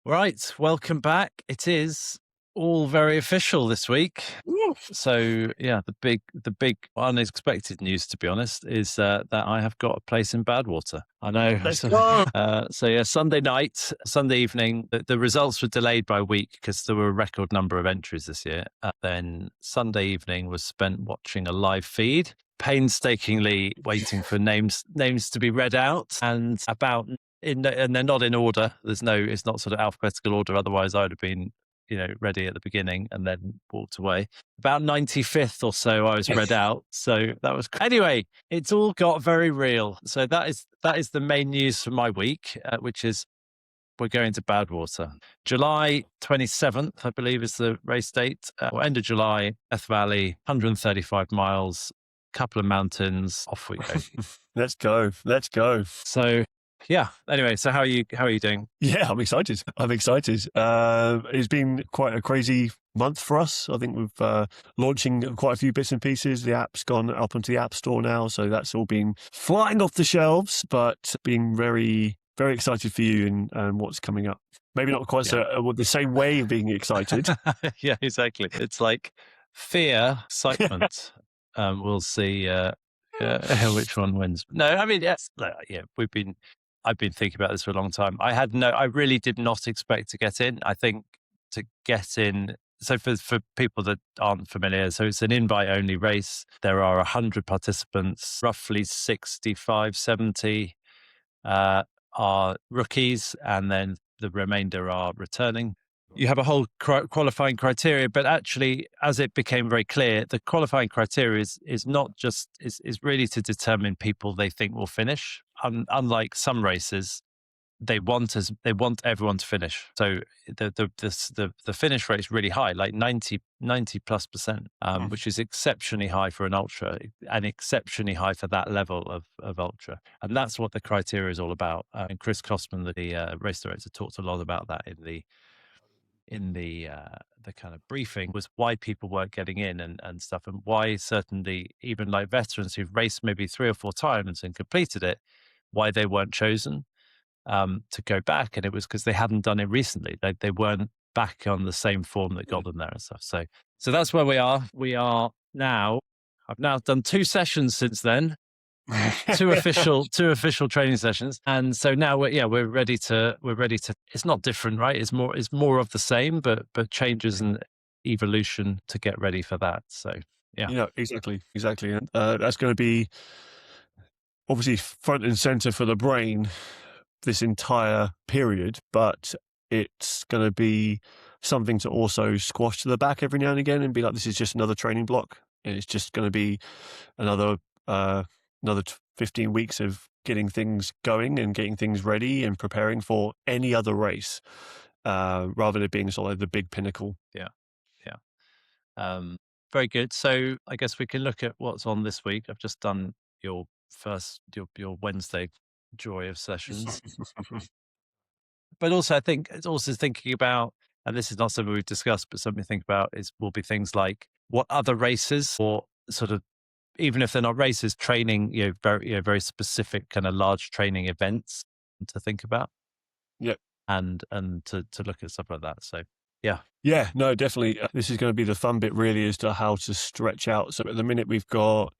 Right, welcome back. It is all very official this week. So yeah, the big unexpected news, to be honest, is that I have got a place in Badwater. I know. Let's So, go. so yeah, Sunday evening. The results were delayed by a week because there were a record number of entries this year. Then Sunday evening was spent watching a live feed, painstakingly waiting for names to be read out, and and they're not in order. It's not sort of alphabetical order. Otherwise, I would have been, ready at the beginning and then walked away. About 95th or so, I was read out. So that was anyway. It's all got very real. So that is the main news for my week, which is we're going to Badwater. July 27th, I believe, is the race date. End of July, Death Valley, 135 miles, couple of mountains. Off we go. Let's go. Let's go. So yeah. Anyway, so how are you doing? Yeah, I'm excited. It's been quite a crazy month for us. I think we've launching quite a few bits and pieces. The app's gone up onto the App Store now, so that's all been flying off the shelves, but being very, very excited for you and what's coming up. Maybe not quite the same way of being excited. Yeah, exactly. It's like fear, excitement. We'll see which one wins. No, I mean, yes, yeah, I've been thinking about this for a long time. I really did not expect to get in. I think to get in, so for people that aren't familiar, so it's an invite only race. There are 100 participants, roughly 65, 70 are rookies, and then the remainder are returning. You have a whole qualifying criteria, but actually, as it became very clear, the qualifying criteria is not just is really to determine people they think will finish. Unlike some races, they want everyone to finish. So the finish rate is really high, like 90 plus percent, which is exceptionally high for an ultra and exceptionally high for that level of ultra. And that's what the criteria is all about. And Chris Kosman, the race director, talked a lot about that in the kind of briefing, was why people weren't getting in and stuff, and why certainly even like veterans who've raced maybe 3 or 4 times and completed it, why they weren't chosen to go back. And it was because they hadn't done it recently. They weren't back on the same form that got them there and stuff. So that's where we are. I've now done 2 sessions since then. two official training sessions, and so now we're ready to. It's not different, right? It's more of the same, but changes and evolution to get ready for that. So yeah, Exactly, and that's going to be obviously front and center for the brain this entire period, but it's going to be something to also squash to the back every now and again and be like, this is just another training block. It's just going to be another 15 weeks of getting things going and getting things ready and preparing for any other race, rather than it being sort of the big pinnacle. Yeah. Very good. So I guess we can look at what's on this week. I've just done your Wednesday joy of sessions. But also, I think it's also thinking about, and this is not something we've discussed, but something to think about will be things like what other races, or sort of, even if they're not races, training, very specific kind of large training events to think about. Yep. And to look at stuff like that. So yeah. Yeah, no, definitely. This is going to be the fun bit, really, as to how to stretch out. So at the minute we've got,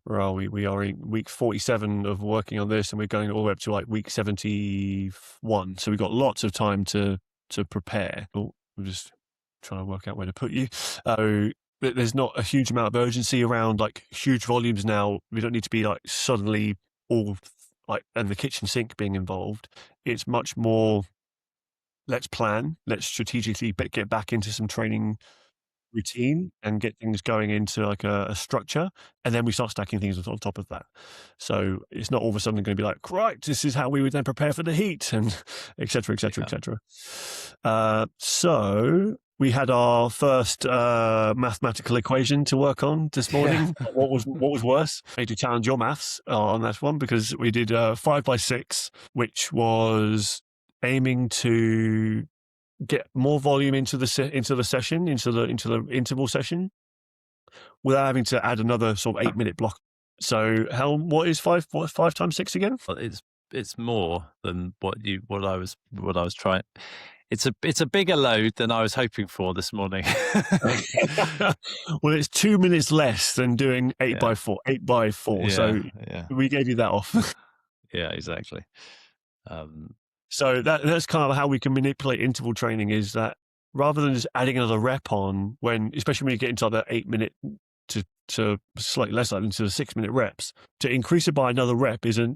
where are we? We are in week 47 of working on this, and we're going all the way up to like week 71. So we've got lots of time to prepare. Oh, I'm just trying to work out where to put you. There's not a huge amount of urgency around like huge volumes now. We don't need to be like suddenly all like, and the kitchen sink being involved. It's much more, let's plan, let's strategically get back into some training routine and get things going into like a structure, and then we start stacking things on top of that. So it's not all of a sudden going to be like, right, this is how we would then prepare for the heat, and et cetera, et cetera, et cetera. So we had our first mathematical equation to work on this morning. Yeah. What was worse? I had to challenge your maths on that one, because we did 5x6, which was aiming to get more volume into the session, into the interval session, without having to add another sort of 8-minute block. So, what is 5 times 6 again? Well, it's more than what I was trying. it's a bigger load than I was hoping for this morning. Well, it's 2 minutes less than doing 8 Yeah. by 4, 8 by 4. So Yeah, we gave you that off. yeah, exactly. Um, So that's kind of how we can manipulate interval training, is that rather than just adding another rep on, when, especially when you get into the 8 minute to slightly less, like into the 6 minute reps, to increase it by another rep is a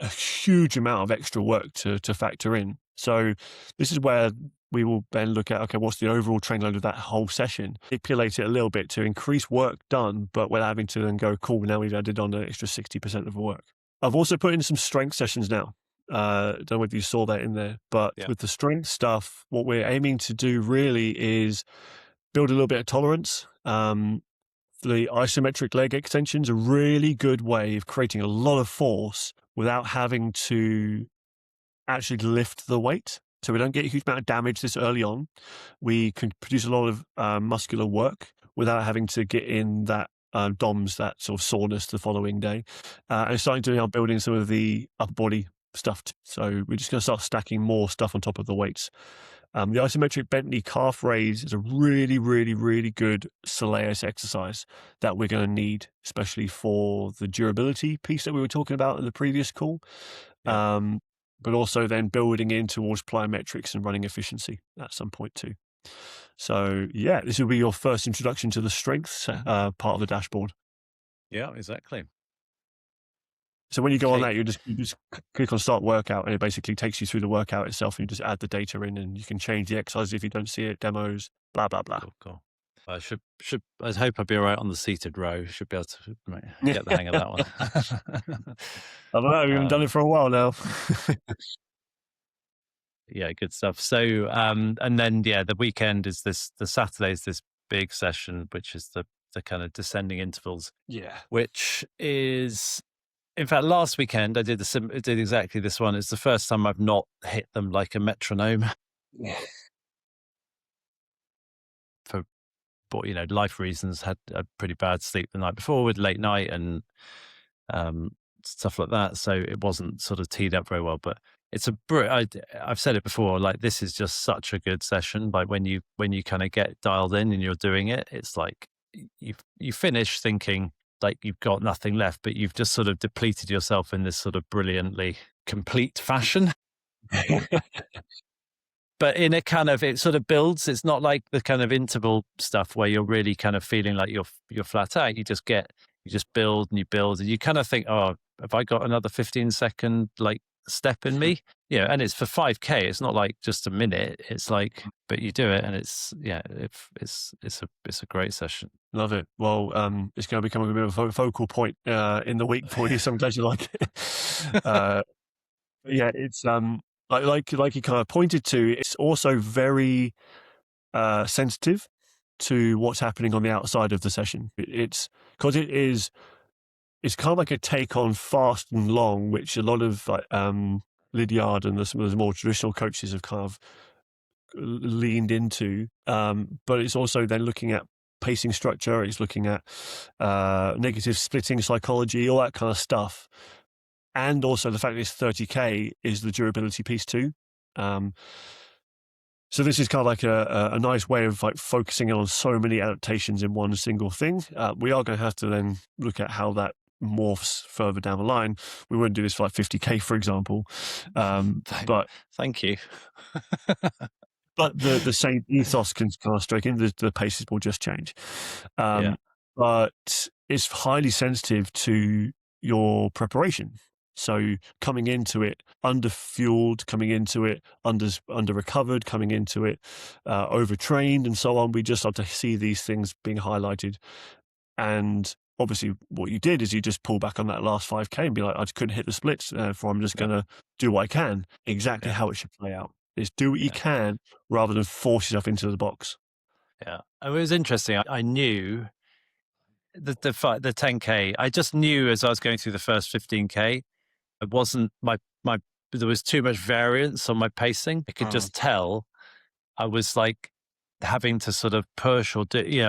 huge amount of extra work to factor in. So this is where we will then look at, okay, what's the overall train load of that whole session? Manipulate it a little bit to increase work done, but without having to then go, cool, now we've added on an extra 60% of the work. I've also put in some strength sessions now. Don't know if you saw that in there, but with the strength stuff, what we're aiming to do really is build a little bit of tolerance. The isometric leg extensions are a really good way of creating a lot of force without having to actually lift the weight. So we don't get a huge amount of damage this early on. We can produce a lot of muscular work without having to get in that DOMS, that sort of soreness the following day. And starting to now building some of the upper body stuff. So we're just going to start stacking more stuff on top of the weights. The isometric bent knee calf raise is a really, really, really good soleus exercise that we're going to need, especially for the durability piece that we were talking about in the previous call. But also then building in towards plyometrics and running efficiency at some point too. So yeah, this will be your first introduction to the strengths part of the dashboard. yeah, exactly. So when you go on that, you just click on start workout, and it basically takes you through the workout itself, and you just add the data in, and you can change the exercise if you don't see it, demos, blah blah blah. Cool. I hope I'll be all right on the seated row. Should be able to get the hang of that one. I don't know, we haven't done it for a while now. Yeah, good stuff. So, and then the weekend is the Saturday is this big session, which is the kind of descending intervals. Yeah, which is, in fact, last weekend I did exactly this one. It's the first time I've not hit them like a metronome. For life reasons, had a pretty bad sleep the night before with late night and stuff like that. So it wasn't sort of teed up very well. But it's I've said it before. Like, this is just such a good session. Like when you kind of get dialed in and you're doing it, it's like you finish thinking like you've got nothing left, but you've just sort of depleted yourself in this sort of brilliantly complete fashion. But in a kind of, it sort of builds. It's not like the kind of interval stuff where you're really kind of feeling like you're flat out. You just build and you build, and you kind of think, oh, have I got another 15-second like step in me? Yeah, and it's for 5K. It's not like just a minute. It's like, but you do it, and it's a great session. Love it. Well, it's going to become a bit of a focal point in the week for you. So I'm glad you like it. Yeah, it's like you kind of pointed to. It's also very sensitive to what's happening on the outside of the session. It's because it's kind of like a take on fast and long, which a lot of Lydiard and some of the more traditional coaches have kind of leaned into. But it's also then looking at pacing structure. It's looking at negative splitting psychology, all that kind of stuff. And also the fact that it's 30K is the durability piece too. So this is kind of like a nice way of like focusing on so many adaptations in one single thing. We are going to have to then look at how that morphs further down the line. We wouldn't do this for like 50K, for example. But thank you. But the same ethos can kind of strike in. The paces will just change. But it's highly sensitive to your preparation. So coming into it under-fueled, coming into it under-recovered, coming into it overtrained and so on, we just have to see these things being highlighted. And obviously what you did is you just pull back on that last 5K and be like, I just couldn't hit the splits, therefore I'm just going to do what I can. Exactly how it should play out. Is do what you can rather than force yourself into the box. Yeah. It was interesting. I knew the 10K, I just knew as I was going through the first 15K, it wasn't there was too much variance on my pacing. I could just tell I was like having to sort of push or do, you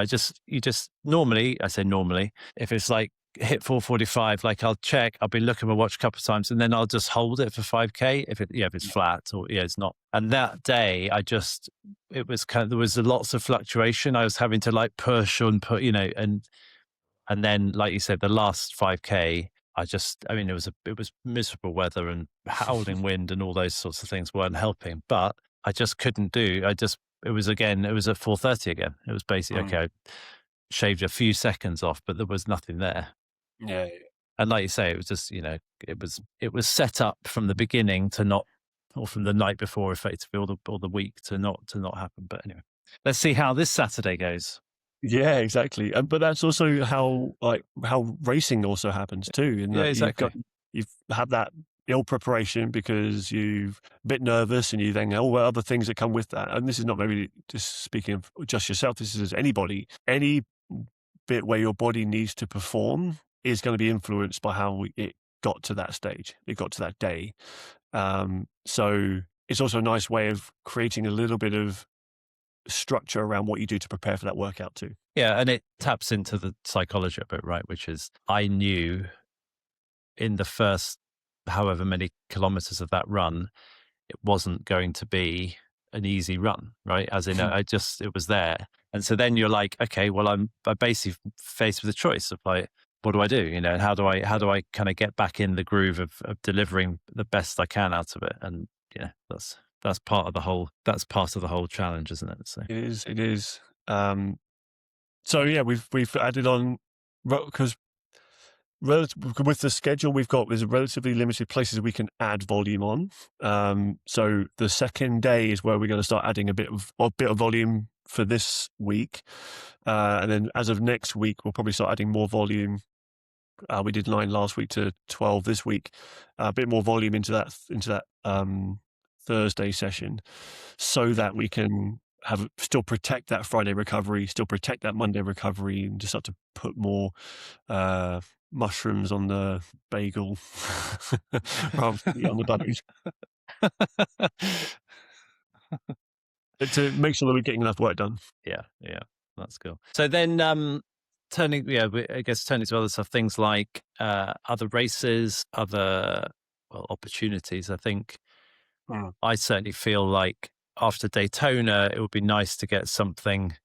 just normally, I say normally, if it's like hit 4:45, like I'll check, I'll be looking at my watch a couple of times, and then I'll just hold it for 5K if it's flat, or it's not. And that day, it was kind of, there was lots of fluctuation. I was having to like push and put, and then, like you said, the last 5K, I mean, it was miserable weather and howling wind and all those sorts of things weren't helping. But I just couldn't do. It was at 4:30 again. It was basically Mm. okay. I shaved a few seconds off, but there was nothing there. Yeah. And like you say, it was just, it was set up from the beginning to not, or from the night before, effectively, or the week to not happen. But anyway, let's see how this Saturday goes. Yeah, exactly. But that's also how racing also happens too, in Yeah, that exactly. you've had that ill preparation because you've a bit nervous, and you then all the other things that come with that. And this is not maybe just speaking of just yourself. This is anybody. Any bit where your body needs to perform is going to be influenced by how it got to that stage. It got to that day. So it's also a nice way of creating a little bit of structure around what you do to prepare for that workout too. Yeah, and it taps into the psychology of it, right? Which is, I knew in the first however many kilometers of that run, it wasn't going to be an easy run, right? As in, it was there. And so then you're like, okay, well, I'm basically faced with a choice of like, what do I do? And how do I kind of get back in the groove of delivering the best I can out of it? And that's part of the whole challenge, isn't it? So It is. So yeah, we've added on, because with the schedule we've got, there's relatively limited places we can add volume on. So the second day is where we're going to start adding a bit of volume for this week, and then as of next week, we'll probably start adding more volume. We did 9 last week to 12 this week, a bit more volume into that Thursday session, so that we can still protect that Friday recovery, still protect that Monday recovery, and just start to put more mushrooms on the bagel rather than on the butties, to make sure that we're getting enough work done. yeah, that's cool. So then, turning to other stuff, things like other races, other opportunities. I think I certainly feel like after Daytona, it would be nice to get something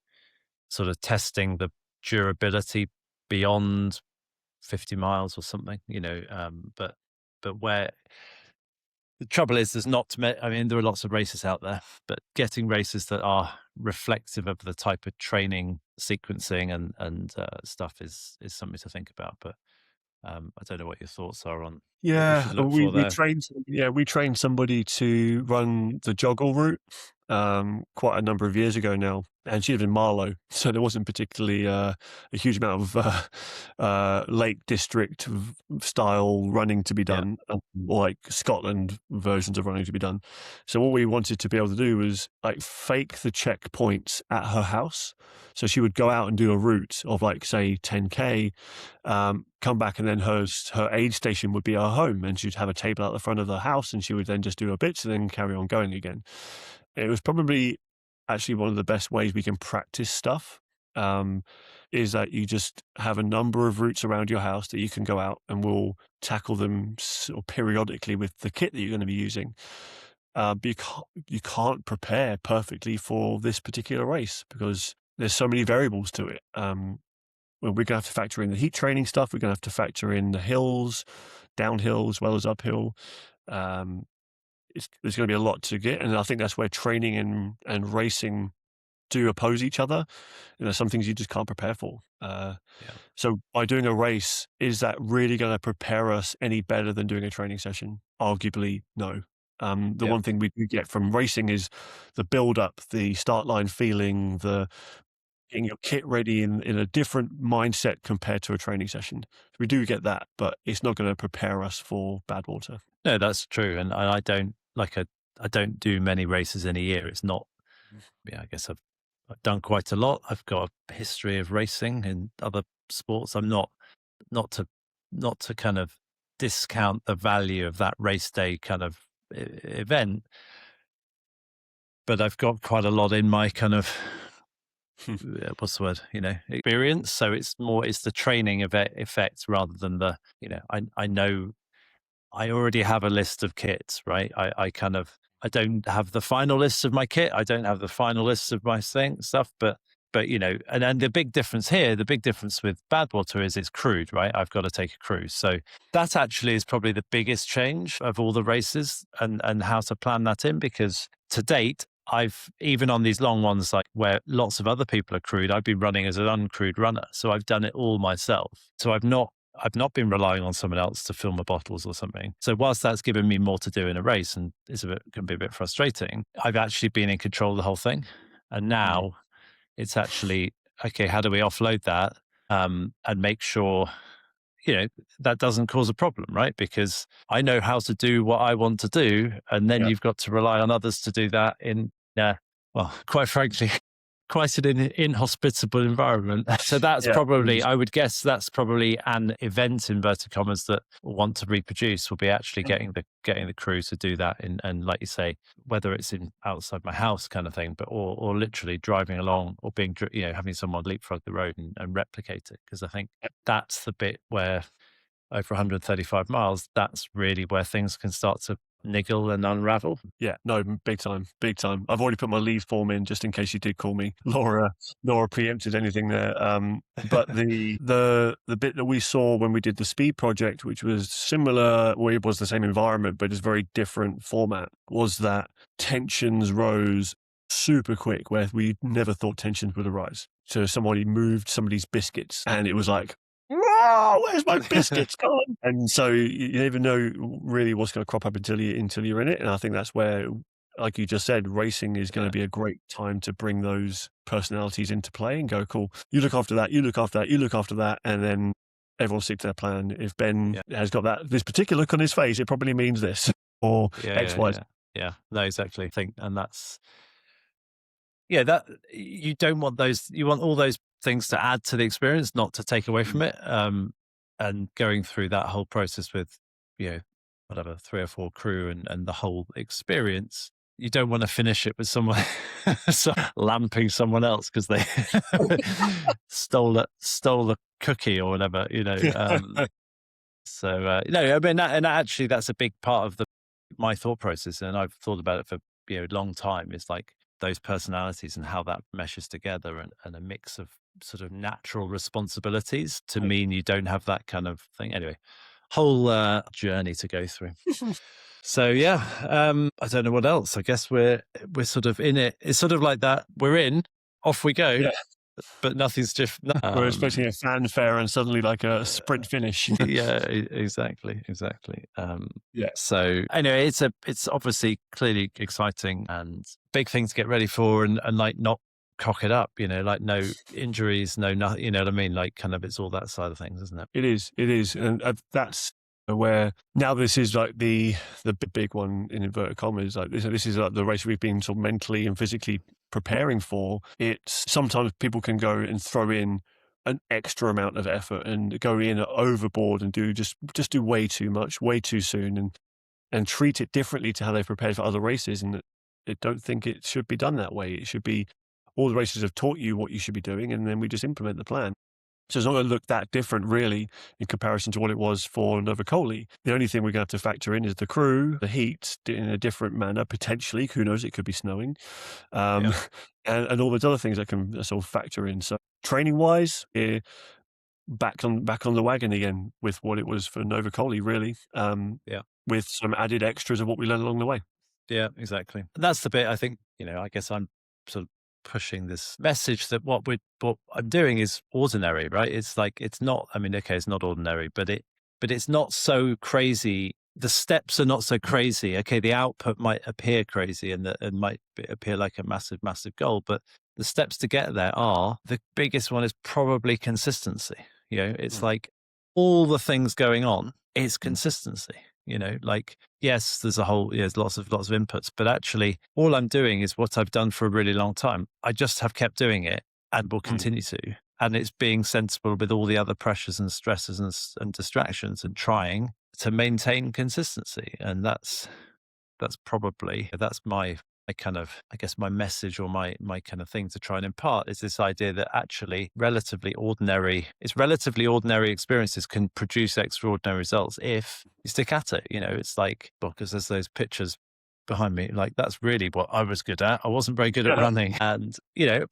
sort of testing the durability beyond 50 miles or something, but where the trouble is, I mean, there are lots of races out there, but getting races that are reflective of the type of training sequencing and stuff is something to think about. But I don't know what your thoughts are on what we should Yeah, look for there. we trained somebody to run the joggle route quite a number of years ago now, and she lived in Marlow, so there wasn't particularly a huge amount of Lake District style running to be Yeah. done, or like Scotland versions of running to be done. So what we wanted to be able to do was like fake the checkpoints at her house. So she would go out and do a route of like, say, 10K, come back, and then her aid station would be her home, and she'd have a table out the front of the house, and she would then just do her bits and then carry on going again. It was probably actually one of the best ways we can practice stuff, is that you just have a number of routes around your house that you can go out, and we'll tackle them sort of periodically with the kit that you're going to be using. But you can't prepare perfectly for this particular race because there's so many variables to it. Well, we're going to have to factor in the heat training stuff. We're going to have to factor in the hills, downhill as well as uphill. There's going to be a lot to get, and I think that's where training and racing do oppose each other. Some things you just can't prepare for. So by doing a race, is that really going to prepare us any better than doing a training session? Arguably, no. The one thing we do get from racing is the build up, the start line feeling, the getting your kit ready in a different mindset compared to a training session. We do get that, but it's not going to prepare us for Badwater. No, that's true. And I don't do many races in a year. It's not, I guess I've done quite a lot. I've got a history of racing in other sports. I'm not to kind of discount the value of that race day kind of event, but I've got quite a lot in my kind of what's the word? Experience. So it's the training effect rather than I know I already have a list of kits, right? I don't have the final list of my kit. I don't have the final list of my stuff, but and then the big difference here, the big difference with Badwater is it's crewed, right? I've got to take a cruise. So that actually is probably the biggest change of all the races and how to plan that in, because to date, I've even on these long ones, like where lots of other people are crewed, I've been running as an uncrewed runner. So I've done it all myself. So I've not been relying on someone else to fill my bottles or something. So whilst that's given me more to do in a race and can be a bit frustrating, I've actually been in control of the whole thing. And Mm. now it's actually, okay, how do we offload that and make sure, that doesn't cause a problem, right? Because I know how to do what I want to do. And then Yeah. you've got to rely on others to do that well, quite frankly, quite an inhospitable environment. So that's Yeah. probably, I would guess that's probably an event, inverted commas, that want to reproduce will be actually getting the crew to do that. And like you say, whether it's in outside my house kind of thing, but or literally driving along or being, having someone leapfrog the road and replicate it. Because I think that's the bit where over 135 miles, that's really where things can start to niggle and unravel. Yeah, no, big time, big time. I've already put my leave form in just in case you did call me. Laura preempted anything there. But the bit that we saw when we did the speed project, which was similar, well, it was the same environment, but it's very different format, was that tensions rose super quick, where we never thought tensions would arise. So somebody moved somebody's biscuits, and it was like, "Whoa, where's my biscuits gone?" And so you never know really what's going to crop up until you're in it. And I think that's where, like you just said, racing is going to be a great time to bring those personalities into play and go, cool, you look after that, you look after that, you look after that, and then everyone stick to their plan. If Ben has got this particular look on his face, it probably means this or X, Y, Z. Yeah, no, exactly. I think, and that's that you don't want those. You want all those things to add to the experience, not to take away from it. And going through that whole process with, whatever, 3 or 4 crew and the whole experience, you don't want to finish it with someone lamping someone else because they stole a cookie or whatever, So no, I mean, and actually, that's a big part of my thought process, and I've thought about it for a long time. Is like those personalities and how that meshes together, and a mix of sort of natural responsibilities to mean you don't have that kind of thing. Anyway, whole journey to go through. So I don't know what else. I guess we're sort of in it. It's sort of like that. We're in, off we go. Yeah. But nothing's different. We're expecting a fanfare and suddenly like a sprint finish. Yeah, exactly. Yeah. So anyway, it's obviously clearly exciting and big thing to get ready for, and like not cock it up, like no injuries, no nothing. You know what I mean? Like kind of it's all that side of things, isn't it? It is, and that's where now this is like the big one in inverted commas. Like this is like the race we've been sort of mentally and physically preparing for. It's sometimes people can go and throw in an extra amount of effort and go in overboard and do just do way too much, way too soon, and treat it differently to how they've prepared for other races. And I don't think it should be done that way. It should be all the races have taught you what you should be doing, and then we just implement the plan. So it's not going to look that different, really, in comparison to what it was for Novacoli. The only thing we're going to have to factor in is the crew, the heat in a different manner, potentially. Who knows? It could be snowing. And all those other things that can sort of factor in. So training-wise, back on the wagon again with what it was for Novacoli, really, with some added extras of what we learned along the way. Yeah, exactly. And that's the bit I think, I guess I'm sort of pushing this message that what I'm doing is ordinary, right? It's like, it's not, I mean, okay, it's not ordinary, but it's not so crazy. The steps are not so crazy. Okay, the output might appear crazy and might appear like a massive, massive goal, but the steps to get there are, the biggest one is probably consistency. It's like all the things going on is consistency. Like, yes, there's lots of inputs, but actually all I'm doing is what I've done for a really long time. I just have kept doing it and will continue to. And it's being sensible with all the other pressures and stresses and distractions and trying to maintain consistency. And that's my I guess my message or my kind of thing to try and impart is this idea that actually relatively ordinary experiences can produce extraordinary results if you stick at it. It's like, because there's those pictures behind me, like that's really what I was good at. I wasn't very good at running, and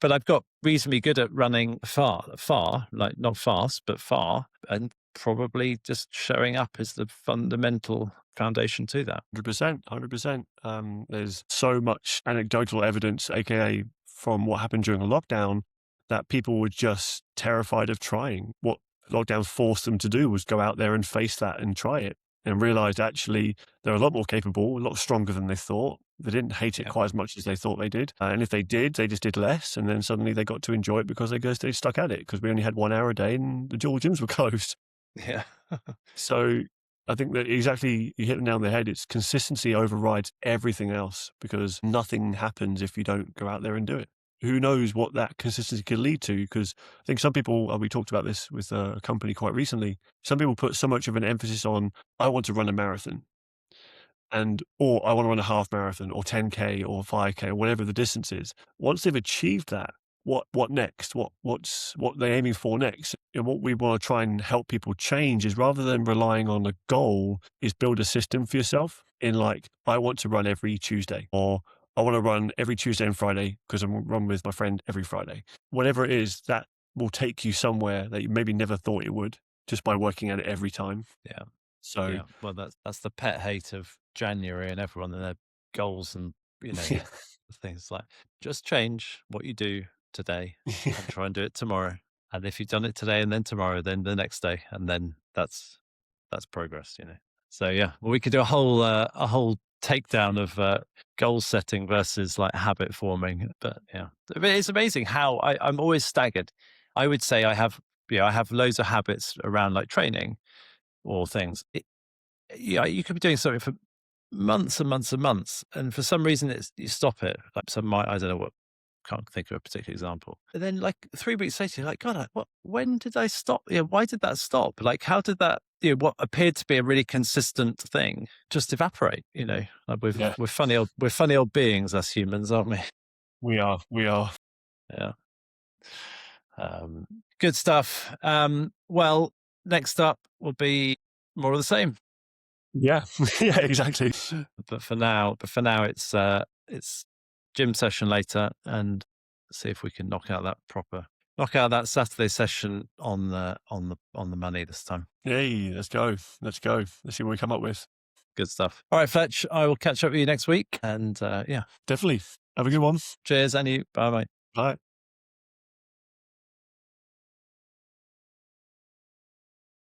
but I've got reasonably good at running far, like not fast, but far, and probably just showing up is the fundamental foundation to that. 100%, 100%. There's so much anecdotal evidence, aka from what happened during a lockdown, that people were just terrified of trying. What lockdown forced them to do was go out there and face that and try it, and realized actually they're a lot more capable, a lot stronger than they thought. They didn't hate it Yeah. quite as much as they thought they did. And if they did, they just did less. And then suddenly they got to enjoy it because they stuck at it, because we only had 1 hour a day and the dual gyms were closed. Yeah. So I think that exactly, you hit the nail on the head. It's consistency overrides everything else, because nothing happens if you don't go out there and do it. Who knows what that consistency could lead to? Because I think some people, we talked about this with a company quite recently, some people put so much of an emphasis on, I want to run a marathon, or I want to run a half marathon or 10K or 5K or whatever the distance is. Once they've achieved that, what next? What they're aiming for next? And what we want to try and help people change is, rather than relying on a goal, is build a system for yourself. In like, I want to run every Tuesday, or I want to run every Tuesday and Friday because I'm run with my friend every Friday. Whatever it is, that will take you somewhere that you maybe never thought it would, just by working at it every time. Yeah. So Yeah. Well, that's the pet hate of January and everyone and their goals and yeah. things like, just change what you do today and try and do it tomorrow. And if you've done it today and then tomorrow, then the next day, and then that's progress. So yeah, well, we could do a whole takedown of goal setting versus like habit forming. But yeah, but it's amazing how I'm always staggered. I would say I have loads of habits around like training or things. Yeah, you could be doing something for months and months and months, and for some reason you stop it. Like I don't know what, can't think of a particular example. And then like 3 weeks later, you're like, God, when did I stop? Why did that stop? Like, how did that, what appeared to be a really consistent thing just evaporate? Like Yeah, we're funny old beings, us humans, aren't we? we are. Yeah. Good stuff. Well, next up will be more of the same. Yeah, yeah, exactly. But for now, it's gym session later, and see if we can knock out that Saturday session on the money this time. Hey, let's go. Let's see what we come up with. Good stuff. All right, Fletch, I will catch up with you next week, and yeah, Definitely. Have a good one. cheers, and you. Bye, mate. Bye.